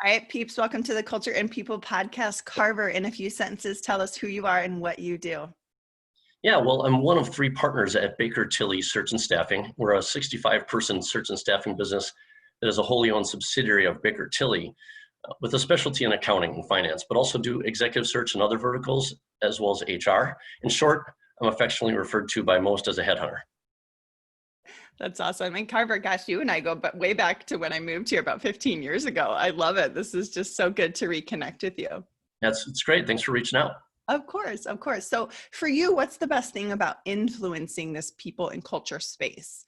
All right, peeps, welcome to the Culture and People podcast. Carver, in a few sentences, tell us who you are and what you do. Yeah, well, I'm one of three partners at Baker Tilly Search and Staffing. We're a 65-person search and staffing business that is a wholly owned subsidiary of Baker Tilly with a specialty in accounting and finance, but also do executive search and other verticals as well as HR. In short, I'm affectionately referred to by most as a headhunter. That's awesome. And Carver, gosh, you and I go way back to when I moved here about 15 years ago. I love it. This is just so good to reconnect with you. It's great. Thanks for reaching out. Of course, of course. So for you, what's the best thing about influencing this people and culture space?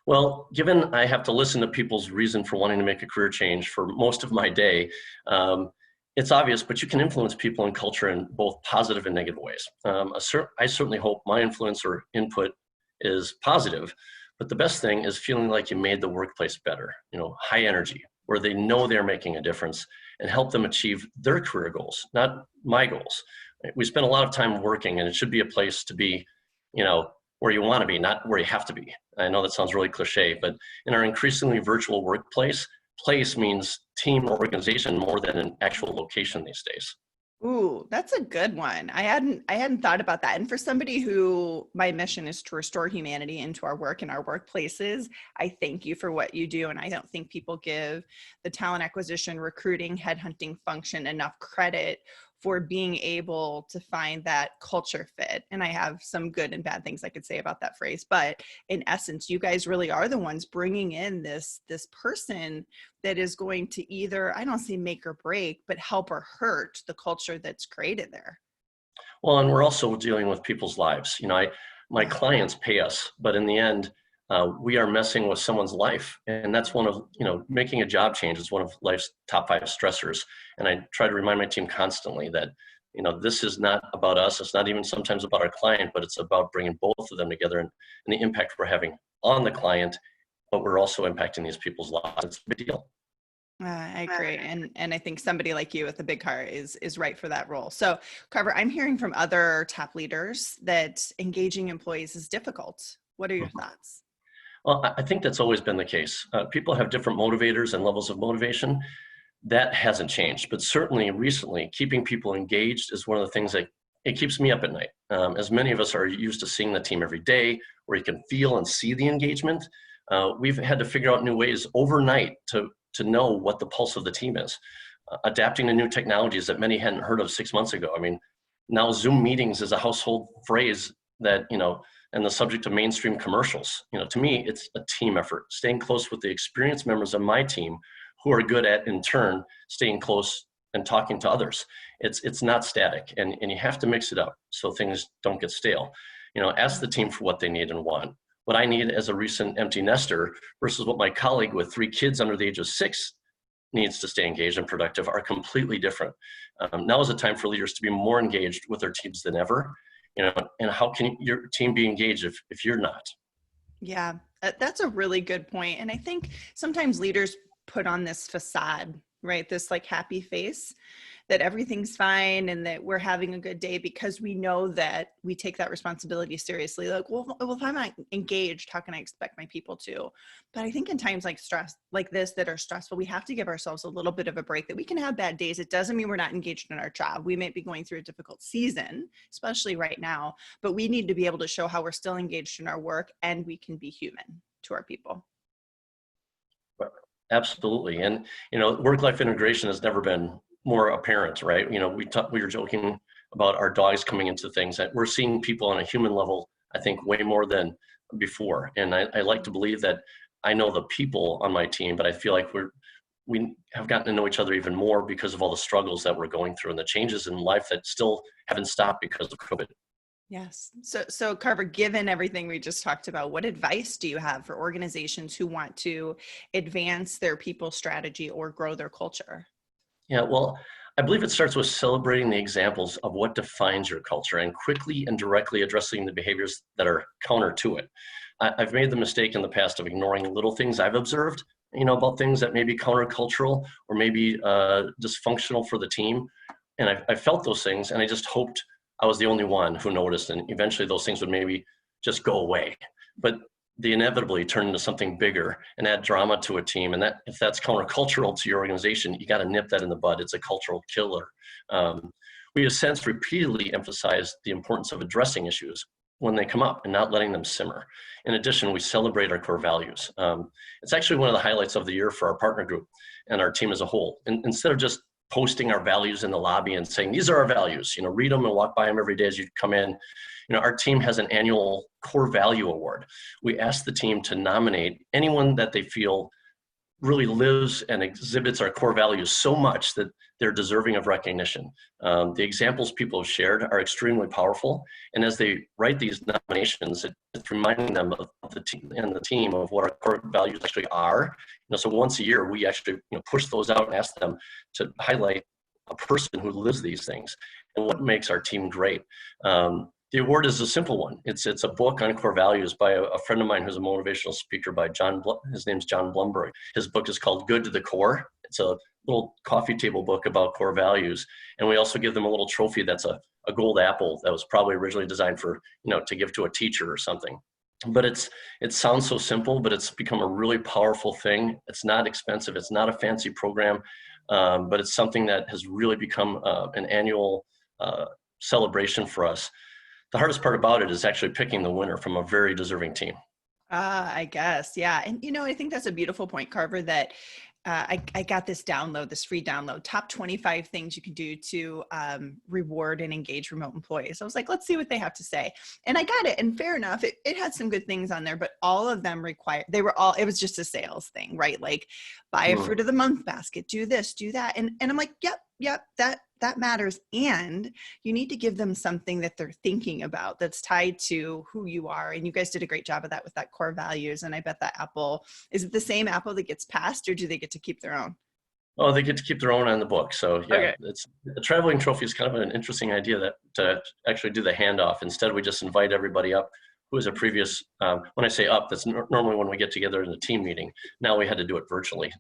Well, given I have to listen to people's reason for wanting to make a career change for most of my day, it's obvious, but you can influence people and culture in both positive and negative ways. I certainly hope my influence or input is positive, but the best thing is feeling like you made the workplace better, high energy, where they know they're making a difference and help them achieve their career goals, not my goals. We spend a lot of time working, and it should be a place to be, where you want to be, not where you have to be. I know that sounds really cliche, but in our increasingly virtual workplace, place means team or organization more than an actual location these days. Ooh, that's a good one. I hadn't thought about that. And for somebody who my mission is to restore humanity into our work and our workplaces, I thank you for what you do. And I don't think people give the talent acquisition, recruiting, headhunting function enough credit for being able to find that culture fit. And I have some good and bad things I could say about that phrase, but in essence, you guys really are the ones bringing in this person that is going to either, I don't say make or break, but help or hurt the culture that's created there. Well, and we're also dealing with people's lives. My clients pay us, but in the end, we are messing with someone's life. And that's one of, making a job change is one of life's top 5 stressors. And I try to remind my team constantly that, this is not about us. It's not even sometimes about our client, but it's about bringing both of them together and the impact we're having on the client, but we're also impacting these people's lives. It's a big deal. I agree. And I think somebody like you with a big heart is right for that role. So Carver, I'm hearing from other top leaders that engaging employees is difficult. What are your thoughts? Well, I think that's always been the case. People have different motivators and levels of motivation. That hasn't changed, but certainly recently, keeping people engaged is one of the things that it keeps me up at night. As many of us are used to seeing the team every day, where you can feel and see the engagement, we've had to figure out new ways overnight to know what the pulse of the team is. Adapting to new technologies that many hadn't heard of 6 months ago. I mean, now Zoom meetings is a household phrase that, and the subject of mainstream commercials. To me, it's a team effort, staying close with the experienced members of my team who are good at, in turn, staying close and talking to others. It's not static, and you have to mix it up so things don't get stale. Ask the team for what they need and want. What I need as a recent empty nester versus what my colleague with 3 kids under the age of 6 needs to stay engaged and productive are completely different. Now is a time for leaders to be more engaged with their teams than ever. And how can your team be engaged if you're not? Yeah, that's a really good point. And I think sometimes leaders put on this facade, right? This like happy face that everything's fine and that we're having a good day because we know that we take that responsibility seriously. Like, well, if I'm not engaged, how can I expect my people to? But I think in times like stress, like this, that are stressful, we have to give ourselves a little bit of a break, that we can have bad days. It doesn't mean we're not engaged in our job. We may be going through a difficult season, especially right now, but we need to be able to show how we're still engaged in our work and we can be human to our people. Absolutely. And, work-life integration has never been more apparent, right? We were joking about our dogs coming into things, that we're seeing people on a human level, I think, way more than before. And I like to believe that I know the people on my team, but I feel like we have gotten to know each other even more because of all the struggles that we're going through and the changes in life that still haven't stopped because of COVID. Yes. So Carver, given everything we just talked about, what advice do you have for organizations who want to advance their people strategy or grow their culture? Yeah, well, I believe it starts with celebrating the examples of what defines your culture and quickly and directly addressing the behaviors that are counter to it. I've made the mistake in the past of ignoring little things I've observed, about things that may be countercultural or maybe dysfunctional for the team. And I felt those things, and I just hoped I was the only one who noticed, and eventually those things would maybe just go away. But they inevitably turn into something bigger and add drama to a team. And that, if that's countercultural to your organization, you got to nip that in the bud. It's a cultural killer. We have since repeatedly emphasized the importance of addressing issues when they come up and not letting them simmer. In addition, we celebrate our core values. It's actually one of the highlights of the year for our partner group and our team as a whole. And instead of just posting our values in the lobby and saying, these are our values, read them and walk by them every day as you come in. Our team has an annual core value award. We ask the team to nominate anyone that they feel really lives and exhibits our core values so much that they're deserving of recognition. The examples people have shared are extremely powerful. And as they write these nominations, it's reminding them of the team and the team of what our core values actually are. So once a year, we actually push those out and ask them to highlight a person who lives these things and what makes our team great. The award is a simple one. It's a book on core values by a friend of mine who's a motivational speaker by his name's John Blumberg. His book is called Good to the Core. It's a little coffee table book about core values. And we also give them a little trophy that's a gold apple that was probably originally designed for, to give to a teacher or something. But it sounds so simple, but it's become a really powerful thing. It's not expensive. It's not a fancy program, but it's something that has really become an annual celebration for us. The hardest part about it is actually picking the winner from a very deserving team. I guess. Yeah. And, I think that's a beautiful point, Carver, that I got this download, this free download, top 25 things you can do to reward and engage remote employees. I was like, let's see what they have to say. And I got it. And fair enough, it had some good things on there, but all of them it was just a sales thing, right? Like buy a fruit of the month basket, do this, do that. And I'm like, yep, that matters. And you need to give them something that they're thinking about that's tied to who you are. And you guys did a great job of that with that core values. And I bet that apple, is it the same apple that gets passed, or do they get to keep their own? Oh, they get to keep their own on the book. So yeah, Okay. It's the traveling trophy is kind of an interesting idea that to actually do the handoff. Instead, we just invite everybody up who is a previous, when I say up, that's normally when we get together in a team meeting. Now we had to do it virtually.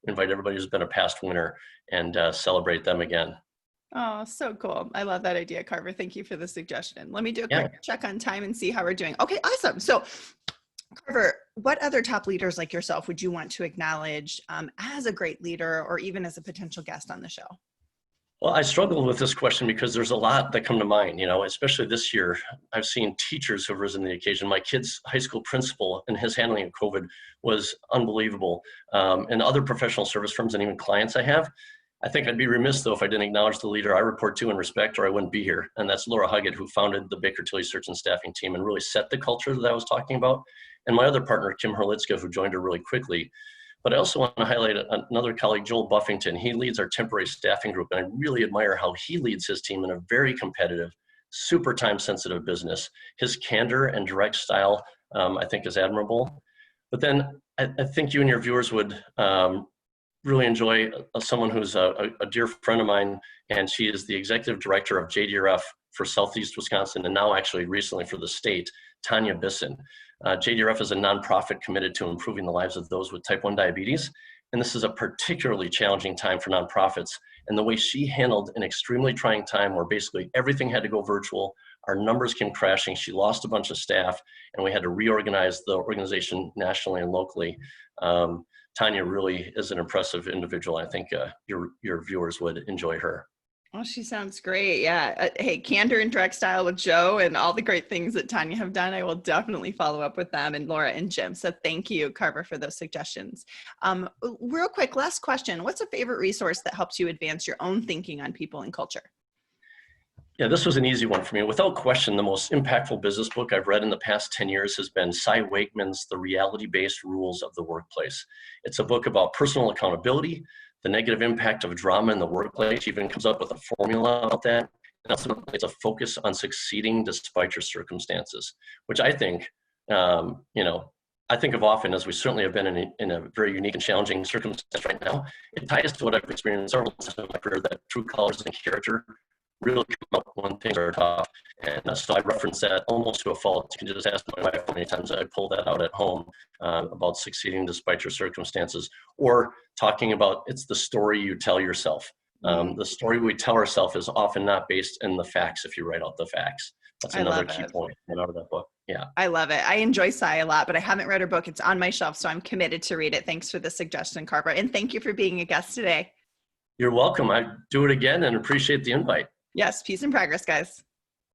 Invite everybody who's been a past winner and celebrate them again. Oh, so cool. I love that idea, Carver. Thank you for the suggestion. Let me do a Yeah. quick check on time and see how we're doing. Okay, awesome. So Carver, what other top leaders like yourself would you want to acknowledge as a great leader or even as a potential guest on the show? Well, I struggled with this question because there's a lot that come to mind, especially this year. I've seen teachers who have risen to the occasion. My kid's high school principal and his handling of COVID was unbelievable. And other professional service firms and even clients I have. I think I'd be remiss, though, if I didn't acknowledge the leader I report to and respect, or I wouldn't be here. And that's Laura Huggett, who founded the Baker Tilly Search and Staffing team and really set the culture that I was talking about. And my other partner, Kim Herlitzka, who joined her really quickly. But I also want to highlight another colleague, Joel Buffington. He leads our temporary staffing group, and I really admire how he leads his team in a very competitive, super time-sensitive business. His candor and direct style, I think, is admirable. But then I think you and your viewers would really enjoy someone who's a dear friend of mine, and she is the executive director of JDRF for Southeast Wisconsin, and now actually recently for the state, Tanya Bisson. JDRF is a nonprofit committed to improving the lives of those with type 1 diabetes, and this is a particularly challenging time for nonprofits. And the way she handled an extremely trying time where basically everything had to go virtual, our numbers came crashing, she lost a bunch of staff, and we had to reorganize the organization nationally and locally. Tanya really is an impressive individual. I think your viewers would enjoy her. Oh, she sounds great. Yeah. Hey, candor and direct style with Joe and all the great things that Tanya have done. I will definitely follow up with them, and Laura and Jim. So thank you, Carver, for those suggestions. Real quick, last question. What's a favorite resource that helps you advance your own thinking on people and culture? Yeah, this was an easy one for me. Without question, the most impactful business book I've read in the past 10 years has been Cy Wakeman's The Reality-Based Rules of the Workplace. It's a book about personal accountability, the negative impact of drama in the workplace. She even comes up with a formula about that. And ultimately, it's a focus on succeeding despite your circumstances, which I think, I think of often as we certainly have been in a very unique and challenging circumstance right now. It ties to what I've experienced several times in my career, that true colors and character really come up when things are tough. And so I reference that almost to a fault. You can just ask my wife how many times I pull that out at home about succeeding despite your circumstances, or talking about it's the story you tell yourself. The story we tell ourselves is often not based in the facts if you write out the facts. That's I another love key it. point out of that book. Yeah. I love it. I enjoy Sai a lot, but I haven't read her book. It's on my shelf, so I'm committed to read it. Thanks for the suggestion, Carver. And thank you for being a guest today. You're welcome. I do it again and appreciate the invite. Yes, peace and progress, guys.